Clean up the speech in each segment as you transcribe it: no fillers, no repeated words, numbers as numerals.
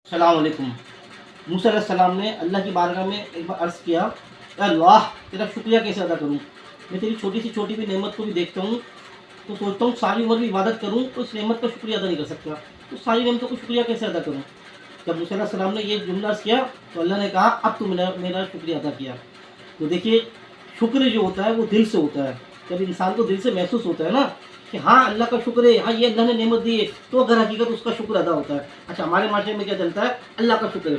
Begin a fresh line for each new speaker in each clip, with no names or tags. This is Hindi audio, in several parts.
सलाम अलैकुम। मूसा अलैहिस्सलाम ने अल्लाह की बारगाह में एक बार अर्ज़ किया, या अल्लाह तेरा शुक्रिया कैसे अदा करूँ? मैं तेरी छोटी सी छोटी भी नेमत को भी देखता हूँ तो सोचता हूँ सारी उम्र भी इबादत करूँ तो इस नेमत का शुक्रिया अदा नहीं कर सकता, तो सारी नेमतों का शुक्रिया कैसे अदा करूँ? जब मूसा अलैहिस्सलाम ने ये जुमला अर्ज़ किया तो अल्लाह ने कहा अब तू मेरा मेरा शुक्रिया अदा किया। तो देखिए, शुक्र जो होता है वो दिल से होता है। जब इंसान को दिल से महसूस होता है ना कि हाँ अल्लाह का शुक्र है, हाँ ये अल्लाह ने नेमत दी है, तो अगर हकीकत उसका शुक्र अदा होता है। अच्छा, हमारे माशरे में क्या चलता है? अल्लाह का शुक्र है।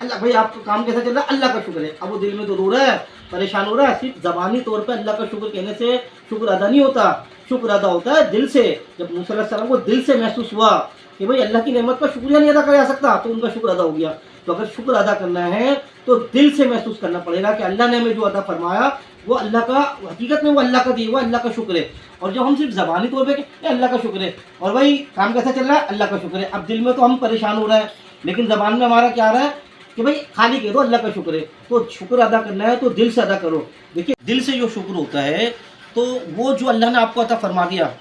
अल्लाह भाई आपका काम कैसा चल रहा है? अल्लाह का शुक्र है। अब वो दिल में तो रो रहा है, परेशान हो रहा है। सिर्फ ज़बानी तौर पे अल्लाह का शुक्र कहने से शुक्र अदा नहीं होता, शुक्र अदा होता है दिल से। जब मूसा अलैहिस्सलाम को दिल से महसूस हुआ कि भाई अल्लाह की नेमत का शुक्रिया नहीं अदा किया जा सकता, तो उनका शुक्र अदा हो गया। तो अगर शुक्र अदा करना है तो दिल से महसूस करना पड़ेगा कि अल्लाह ने हमें जो अदा फरमाया वो अल्लाह का, हकीकत में वो अल्लाह का दिया, वो अल्लाह का शुक्र है। और जब हम सिर्फ ज़बानी तौर पे अल्लाह का शुक्र है और भाई काम कैसा चल रहा है? अल्लाह का शुक्र है। अब दिल में तो हम परेशान हो रहे हैं, लेकिन ज़बान में हमारा क्या आ रहा है कि भाई खाली कह दो अल्लाह का शुक्र है। तो शुक्र अदा करना है तो दिल से अदा करो। देखिए, दिल से जो शुक्र होता है तो वो जो अल्लाह ने आपको अता फरमा दिया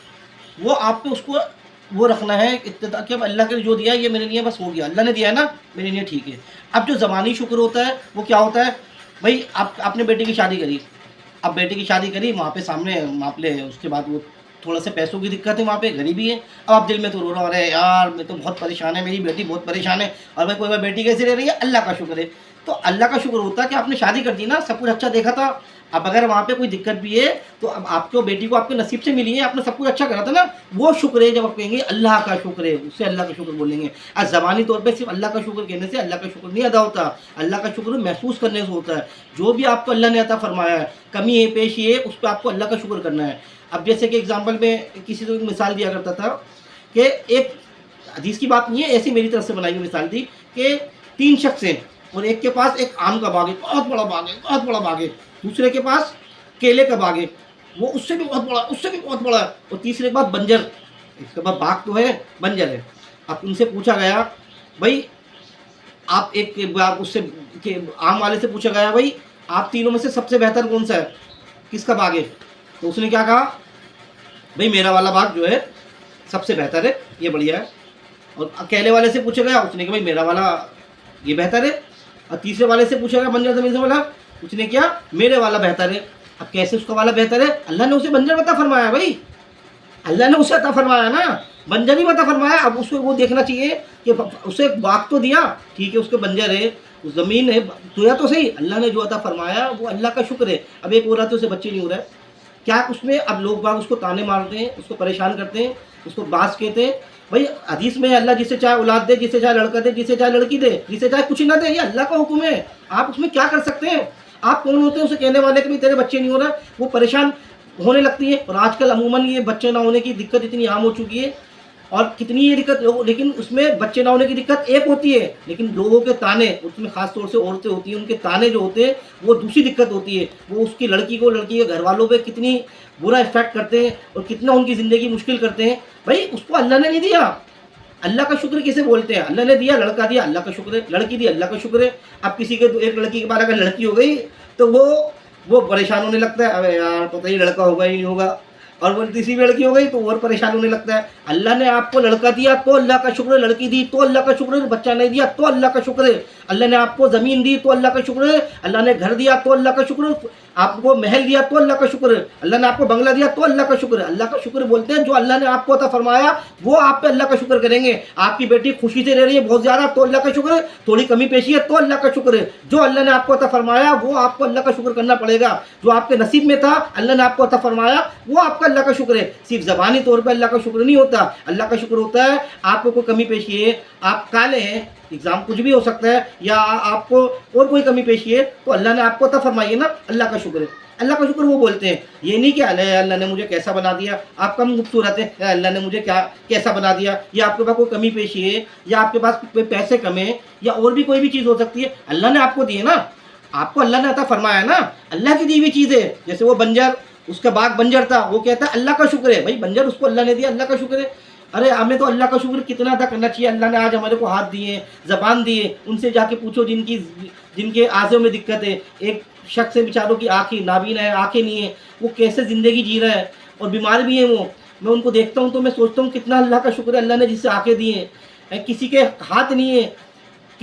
वो आप पे उसको वो रखना है इत्तेदा कि अब अल्लाह के जो दिया है ये मेरे लिए बस हो गया, अल्लाह ने दिया है ना, मेरे लिए ठीक है। अब जो ज़बानी शुक्र होता है वो क्या होता है? भाई आपने बेटी की शादी करी, अब बेटी की शादी करी, वहाँ पे सामने माप ले, उसके बाद वो थोड़ा सा पैसों की दिक्कत है, वहाँ पे गरीबी है। अब आप दिल में तो रो रहा हो, अरे यार मैं तो बहुत परेशान है, मेरी बेटी बहुत परेशान है, और भाई कोई बार बेटी कैसे रह रही है? अल्लाह का शुक्र है। तो अल्लाह का शुक्र होता है कि आपने शादी कर दी ना, सब कुछ अच्छा देखा था। अब अगर वहाँ पे कोई दिक्कत भी है तो अब आपको बेटी को आपके नसीब से मिली है, आपने सब कुछ अच्छा करा था ना, वो शुक्र है। जब आप कहेंगे अल्लाह का शुक्र है, उससे अल्लाह का शुक्र बोलेंगे। आज ज़बानी तौर पे सिर्फ अल्लाह का शुक्र कहने से अल्लाह का शुक्र नहीं अदा होता, अल्लाह का शुक्र महसूस करने से होता है। जो भी आपको अल्लाह ने अता फरमाया है, कमी है पेशी है, उस पर आपको अल्लाह का शुक्र करना है। अब जैसे कि एग्जाम्पल में किसी को एक मिसाल दिया करता था कि एक हदीस की बात नहीं है, ऐसी मेरी तरफ से बनाई हुई मिसाल थी कि 3 शख्स हैं और एक के पास एक आम का बाग है, बहुत बड़ा बाग है, बहुत बड़ा बाग है। दूसरे के पास केले का बाग है, वो उससे भी बहुत बड़ा, उससे भी बहुत बड़ा है। और तीसरे के पास बंजर, इसके पास बाग तो है, बंजर है। अब उनसे पूछा गया, भाई आप एक बाग उससे के आम वाले से पूछा गया, भाई आप तीनों में से सबसे बेहतर कौन सा है, किसका बाग है? तो उसने क्या कहा, भाई मेरा वाला बाग जो है सबसे बेहतर है, ये बढ़िया है। और केले वाले से पूछा गया, उसने कहा भाई मेरा वाला ये बेहतर है। और तीसरे वाले से पूछा गया बंजर ज़मीन से वाला, उसने क्या, मेरे वाला बेहतर है। अब कैसे उसका वाला बेहतर है? अल्लाह ने उसे बंजर बता फरमाया, भाई अल्लाह ने उसे अता फरमाया ना, बंजर ही बता फरमाया। अब उसको वो देखना चाहिए कि उसे बाग तो दिया, ठीक है उसके बंजर है, उस ज़मीन है, दिया तो सही, अल्लाह ने जो अता फरमाया वो अल्लाह का शुक्र है। अब एक हो रहा तो उसे बच्चे नहीं हो रहा है, क्या उसमें अब लोग बाग उसको ताने मारते हैं, उसको परेशान करते हैं, उसको बास कहते हैं। भाई हदीस में अल्लाह जिसे चाहे औलाद दे, जिसे चाहे लड़का दे, जिसे चाहे लड़की दे, जिसे चाहे कुछ ना दे, ये अल्लाह का हुक्म है। आप उसमें क्या कर सकते हैं? आप कौन होते हैं उसे कहने वाले कि भाई तेरे बच्चे नहीं हो रहा? वो परेशान होने लगती है। और आजकल अमूमन ये बच्चे ना होने की दिक्कत इतनी आम हो चुकी है, और कितनी ये दिक्कत हो, लेकिन उसमें बच्चे ना होने की दिक्कत एक होती है, लेकिन लोगों के ताने, उसमें खास तौर से औरतें होती हैं, उनके ताने जो होते हैं वो दूसरी दिक्कत होती है। वो उसकी लड़की को, लड़की के घर वालों पे कितनी बुरा इफेक्ट करते हैं और कितना उनकी ज़िंदगी मुश्किल करते हैं। भाई उसको अल्लाह ने नहीं दिया, अल्लाह का शुक्र किसे बोलते हैं? अल्लाह ने दिया, लड़का दिया, अल्लाह का शुक्र है, लड़की दी, अल्लाह का शुक्र है। अब किसी के एक लड़की के बाद अगर लड़की हो गई तो वो परेशान होने लगता है, अरे यार पता ही लड़का होगा ही नहीं होगा। और वो तीसरी लड़की हो गई तो और परेशान होने लगता है। अल्लाह ने आपको लड़का दिया तो अल्लाह का शुक्र है, लड़की दी तो अल्लाह का शुक्र है, बच्चा नहीं दिया तो अल्लाह का शुक्र है। अल्लाह ने आपको ज़मीन दी तो अल्लाह का शुक्र है, अल्लाह ने घर दिया तो अल्लाह का शुक्र है, आपको महल दिया तो अल्लाह का शुक्र है, अल्लाह ने आपको बंगला दिया तो अल्लाह का शुक्र है। अल्लाह का शुक्र बोलते हैं जो अल्लाह ने आपको अता फरमाया वो आप पे अल्लाह का शुक्र करेंगे। आपकी बेटी खुशी से रह रही है बहुत ज़्यादा तो अल्लाह का शुक्र है, थोड़ी कमी पेशी है तो अल्लाह का शुक्र है। जो अल्लाह ने आपको अता फरमाया वो आपको अल्लाह का शुक्र करना पड़ेगा। जो आपके नसीब में था अल्लाह ने आपको अता फरमाया वो आपका अल्लाह का शुक्र है। सिर्फ ज़बानी तौर पर अल्लाह का शुक्र नहीं होता, अल्लाह का शुक्र होता है आपको कोई कमी पेशी है, आप काले हैं, एग्ज़ाम कुछ भी हो सकता है, या आपको और कोई कमी पेशी है तो अल्लाह ने आपको अता फरमाई है ना, अल्लाह का शुक्र है। अल्लाह का शुक्र वो बोलते हैं, ये नहीं कि अल्लाह ने मुझे कैसा बना दिया, आप कम खूबसूरत है, अल्लाह ने मुझे क्या कैसा बना दिया, या आपके पास कोई कमी पेशी है, या आपके पास पैसे कम है, या और भी कोई भी चीज़ हो सकती है, अल्लाह ने आपको दी है ना, आपको अल्लाह ने अता फरमाया ना, अल्लाह की दी हुई चीज़ है। जैसे वो बंजर, उसका बाग बंजर था, वो कहता है अल्लाह का शुक्र है, भाई बंजर उसको अल्लाह ने दिया, अल्लाह का शुक्र है। अरे हमें तो अल्लाह का शुक्र कितना अदा करना चाहिए। अल्लाह ने आज हमारे को हाथ दिए, ज़बान दिए, उनसे जाके पूछो जिनके आज़ों में दिक्कत है। एक शख्स है बेचारों की आँखें नाबीना है, आँखें नहीं है, वो कैसे ज़िंदगी जी रहा है और बीमार भी है वो। मैं उनको देखता हूँ तो मैं सोचता हूँ कितना अल्लाह का शुक्र है, अल्लाह ने जिससे आँखें दी हैं। किसी के हाथ नहीं है,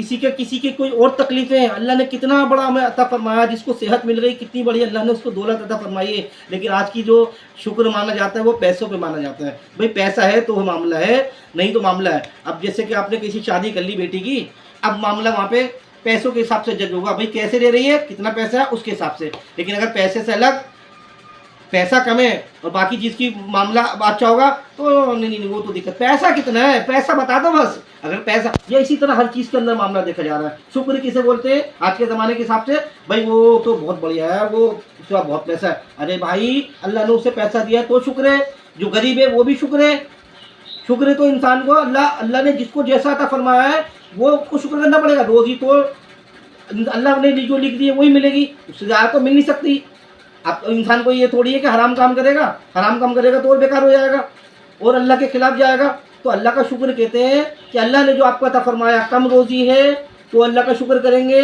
किसी के कोई और तकलीफ़ें हैं, अल्लाह ने कितना बड़ा हमें अता फरमाया, जिसको सेहत मिल गई कितनी बड़ी अल्लाह ने उसको दौलत अता फरमाई है। लेकिन आज की जो शुक्र माना जाता है वो पैसों पे माना जाता है। भाई पैसा है तो मामला है, नहीं तो मामला है। अब जैसे कि आपने किसी शादी कर ली बेटी की, अब मामला वहाँ पे पैसों के हिसाब से जज होगा, भाई कैसे दे रही है, कितना पैसा है उसके हिसाब से। लेकिन अगर पैसे से अलग पैसा कम है और बाकी चीज़ की मामला अच्छा होगा तो नहीं, वो तो दिक्कत। पैसा कितना है, पैसा बता दो बस। अगर पैसा, ये इसी तरह हर चीज़ के अंदर मामला देखा जा रहा है। शुक्र किसे बोलते हैं आज के ज़माने के हिसाब से, भाई वो तो बहुत बढ़िया है, वो उसके पास बहुत पैसा है। अरे भाई अल्लाह ने उसे पैसा दिया तो शुक्र है, जो गरीब है वो भी शुक्र है। शुक्र है तो इंसान को अल्लाह ने जिसको जैसा अता फरमाया है वो उसको शुक्र करना पड़ेगा। रोज़ी तो अल्लाह ने जो लिख दी है वही मिलेगी, उससे ज़्यादा तो मिल नहीं सकती। अब इंसान को ये थोड़ी है कि हराम काम करेगा, हराम काम करेगा तो और बेकार हो जाएगा और अल्लाह के खिलाफ जाएगा। तो अल्लाह का शुक्र कहते हैं कि अल्लाह ने जो आपको अता फरमाया, कम रोज़ी है तो अल्लाह का शुक्र करेंगे।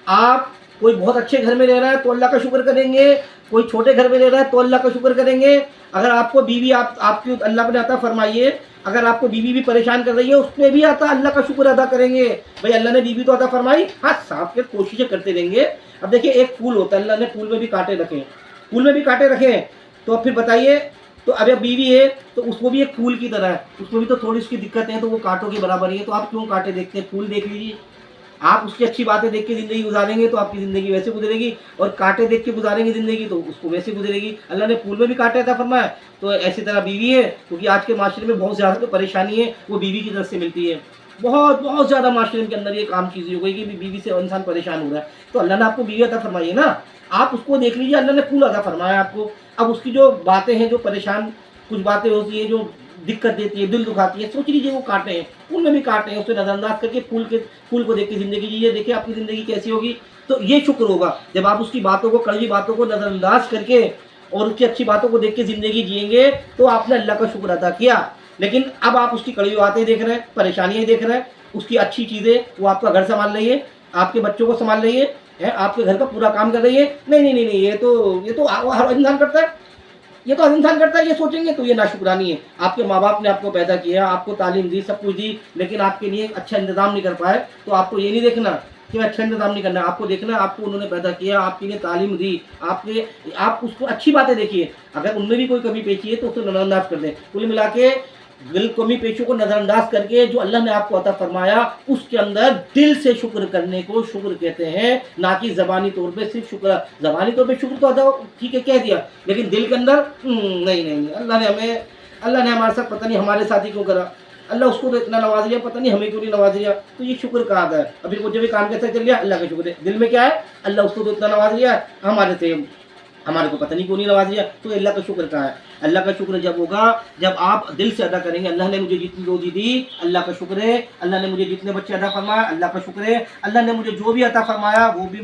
आप कोई बहुत अच्छे घर में रह रहा है तो अल्लाह का शुक्र करेंगे, कोई छोटे घर में रह रहा है तो अल्लाह का शुक्र करेंगे। अगर आपको बीवी आपकी अल्लाह ने अता फरमाई है, अगर आपको बीवी भी परेशान कर रही है उसमें भी अल्लाह का शुक्र अदा करेंगे। भाई अल्लाह ने बीवी तो अता फरमाई, हाँ साफ के कोशिशें करते रहेंगे। अब देखिए एक फूल होता है, अल्लाह ने फूल में भी कांटे रखे हैं, फूल में भी कांटे रखे हैं, तो अब फिर बताइए, तो अब बीवी है तो उसको भी एक फूल की तरह है, उसमें भी तो थोड़ी उसकी दिक्कत है, तो वो कांटों की बराबर ही है। तो आप क्यों कांटे देखते हैं, फूल देख लीजिए। आप उसकी अच्छी बातें देख के ज़िंदगी गुजारेंगे तो आपकी ज़िंदगी वैसे गुजरेगी, और कांटे देख के गुजारेंगे ज़िंदगी तो उसको वैसे गुजरेगी। अल्लाह ने फूल में भी कांटे अता फरमाया, तो ऐसी तरह बीवी है, क्योंकि आज के माशरे में बहुत ज़्यादा तो परेशानी है वो बीवी की तरफ से मिलती है। बहुत ज़्यादा माशरे के अंदर ये काम चीज़ हो गई कि बीवी से इंसान परेशान हो रहा है। तो अल्लाह ने आपको बीवी अता फरमाई है ना, आप उसको देख लीजिए, अल्लाह ने फूल अता फरमाया आपको। अब उसकी जो बातें हैं, जो परेशान कुछ बातें होती हैं, जो दिक्कत देती है, दिल दुखाती है, सोच लीजिए वो कांटे हैं, फूल में भी कांटे हैं, उसे नज़रअंदाज करके फूल को देख के ज़िंदगी जीजिए, देखिए आपकी ज़िंदगी कैसी होगी। तो ये शुक्र होगा जब आप उसकी बातों को, कड़वी बातों को नज़रअंदाज करके और उसकी अच्छी बातों को देख के ज़िंदगी जिएंगे तो आपने अल्लाह का शुक्र अदा किया। लेकिन अब आप उसकी कड़वी बातें देख रहे हैं, परेशानियाँ देख रहे हैं, उसकी अच्छी चीज़ें, वो आपका घर संभाल रही है, आपके बच्चों को संभाल रही है, आपके घर का पूरा काम कर रही है। नहीं, ये तो हर इंसान करता है, ये तो हर इंसान करता है। ये सोचेंगे तो ये नाशुक्रानी है। आपके माँ बाप ने आपको पैदा किया, आपको तालीम दी, सब कुछ दी, लेकिन आपके लिए अच्छा इंतज़ाम नहीं कर पाए, तो आपको ये नहीं देखना कि अच्छा इंतज़ाम नहीं करना, आपको देखना है आपको उन्होंने पैदा किया, आपके लिए तालीम दी, आप उसको अच्छी बातें देखिए। अगर उनमें भी कोई कमी पेशी है तो उसको नज़रअंदाज कर दें। कुल मिला के कमी पेशियों को नज़रअंदाज करके जो अल्लाह ने आपको अता फरमाया उसके अंदर दिल से शुक्र करने को शुक्र कहते हैं, ना कि ज़बानी तौर पे सिर्फ शुक्र। ज़बानी तौर पे शुक्र तो अदा ठीक है कह दिया, लेकिन दिल के अंदर नहीं, अल्लाह ने हमारे साथ पता नहीं हमारे साथ ही क्यों करा, अल्लाह उसको तो इतना नवाज लिया, पता नहीं हमें क्यों नहीं नवाज लिया। तो ये शुक्र का आधा है। अभी कुछ भी काम कैसे चल लिया, अल्लाह का शुक्र है। दिल में क्या है, अल्लाह उसको तो इतना नवाज लिया, हमारे को पता नहीं क्यों नहीं नवाज लिया। तो अल्लाह का शुक्र कहाँ है? अल्लाह का शुक्र जब होगा जब आप दिल से अदा करेंगे। अल्लाह ने मुझे जितनी रोजी दी अल्लाह का शुक्र है, अल्लाह ने मुझे जितने बच्चे अदा फरमाया अल्लाह का शुक्र है, अल्लाह ने मुझे जो भी अता फरमाया वो भी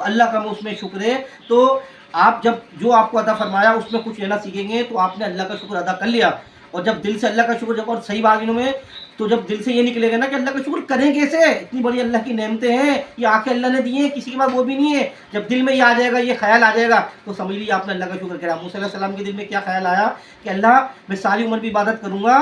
अल्लाह का उसमें शुक्र है। तो आप जब जो आपको अता फरमाया उसमें कुछ लेना सीखेंगे तो आपने अल्लाह का शुक्र अदा कर लिया। और जब दिल से अल्लाह का शुक्र, जब और सही मायनों में, तो जब दिल से ये निकलेगा ना कि अल्लाह का शुक्र करें कैसे, इतनी बड़ी अल्लाह की नेमतें हैं, ये आंखें अल्लाह ने दी हैं, किसी के पास वो भी नहीं है। जब दिल में ये आ जाएगा, ये ख्याल आ जाएगा, तो समझ लीजिए आपने अल्लाह का शुक्र करा। मूसा अलैहि सलाम के दिल में क्या ख्याल आया कि अल्लाह मैं सारी उम्र भी इबादत करूँगा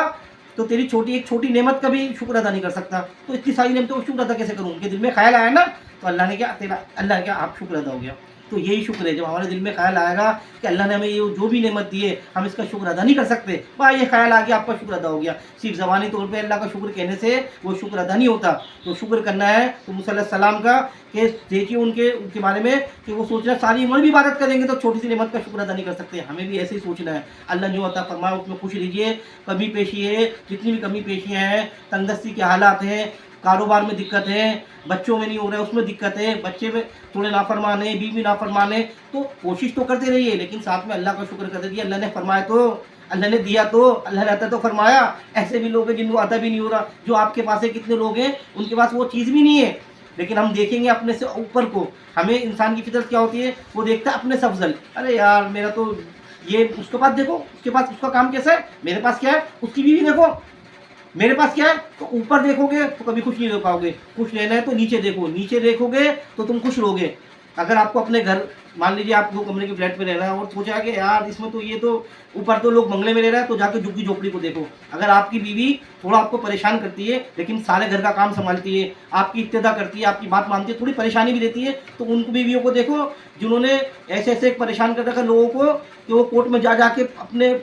तो तेरी एक छोटी नेमत का भी शुक्र अदा नहीं कर सकता, तो इतनी सारी नेमतों को शुक्र अदा कैसे करूँ? उनके दिल में ख्याल आया ना, तो अल्लाह ने क्या आप शुक्र अदा हो गया। तो यही शुक्र है, जब हमारे दिल में ख्याल आएगा कि अल्लाह ने हमें ये जो भी नेमत दी है हम इसका शुक्र अदा नहीं कर सकते, भाई ये ख्याल आ गया आपका शुक्र अदा हो गया। सिर्फ ज़बानी तौर पे अल्लाह का शुक्र कहने से वो शुक्र अदा नहीं होता। तो शुक्र करना है तो मूसा अलैहि सलाम का कि देखिए उनके बारे में कि वो सोच रहे हैं सारी उम्र भी इबादत करेंगे तो छोटी सी नेमत का शुक्र अदा नहीं कर सकते। हमें भी ऐसे ही सोचना है, अल्लाह जो अता फरमाया उसमें खुश रहिए। कमी पेशी है, जितनी भी कमी पेशियाँ हैं, तंगदस्ती के हालात हैं, कारोबार में दिक्कत है, बच्चों में नहीं हो रहा है उसमें दिक्कत है, बच्चे में थोड़े नाफरमान है, बीवी नाफरमान है, तो कोशिश तो करते रहिए, लेकिन साथ में अल्लाह का शुक्र करते रहिए। अल्लाह ने फरमाया तो, अल्लाह ने दिया तो, अल्लाह ने अता तो फरमाया। ऐसे भी लोग हैं जिनको अता भी नहीं हो रहा, जो आपके पास है, कितने लोग हैं उनके पास वो चीज़ भी नहीं है, लेकिन हम देखेंगे अपने से ऊपर को। हमें इंसान की फितरत क्या होती है, वो देखता है अपने से अफजल, अरे यार मेरा तो ये, उसके पास देखो, उसके पास उसका काम कैसा है, मेरे पास क्या है, उसकी बीवी देखो मेरे पास क्या है। तो ऊपर देखोगे तो कभी खुश नहीं रह पाओगे, खुश रहना है तो नीचे देखो, नीचे देखोगे तो तुम खुश रहोगे। अगर आपको अपने घर, मान लीजिए आप 2 कमरे के फ्लैट में रह रहे हैं और सोचा कि यार इसमें तो ये तो ऊपर तो लोग बंगले में रह रहे हैं, तो जाके झुग्गी झोपड़ी को देखो। अगर आपकी बीवी थोड़ा आपको परेशान करती है लेकिन सारे घर का काम संभालती है, आपकी इत्तेदा करती है, आपकी बात मानती है, थोड़ी परेशानी भी देती है, तो उन बीवियों को देखो जिन्होंने ऐसे ऐसे परेशान कर रखा लोगों को कि वो कोर्ट में जा जाके अपने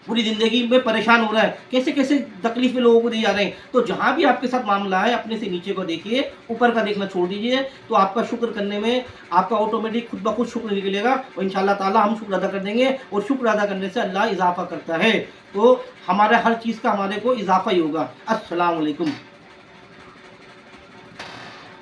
पूरी ज़िंदगी में परेशान हो रहा है, कैसे कैसे तकलीफ़ें लोगों को दी जा रही हैं। तो जहाँ भी आपके साथ मामला है अपने से नीचे को देखिए, ऊपर का देखना छोड़ दीजिए, तो आपका शुक्र करने में आपका ऑटोमेटिक खुद ब खुद शुक्र निकलेगा और इंशाअल्लाह ताला हम शुक्र अदा कर देंगे और शुक्र अदा करने से अल्लाह इज़ाफ़ा करता है। तो हमारा हर चीज़ का हमारे को इज़ाफ़ा ही होगा। अस्सलाम वालेकुम।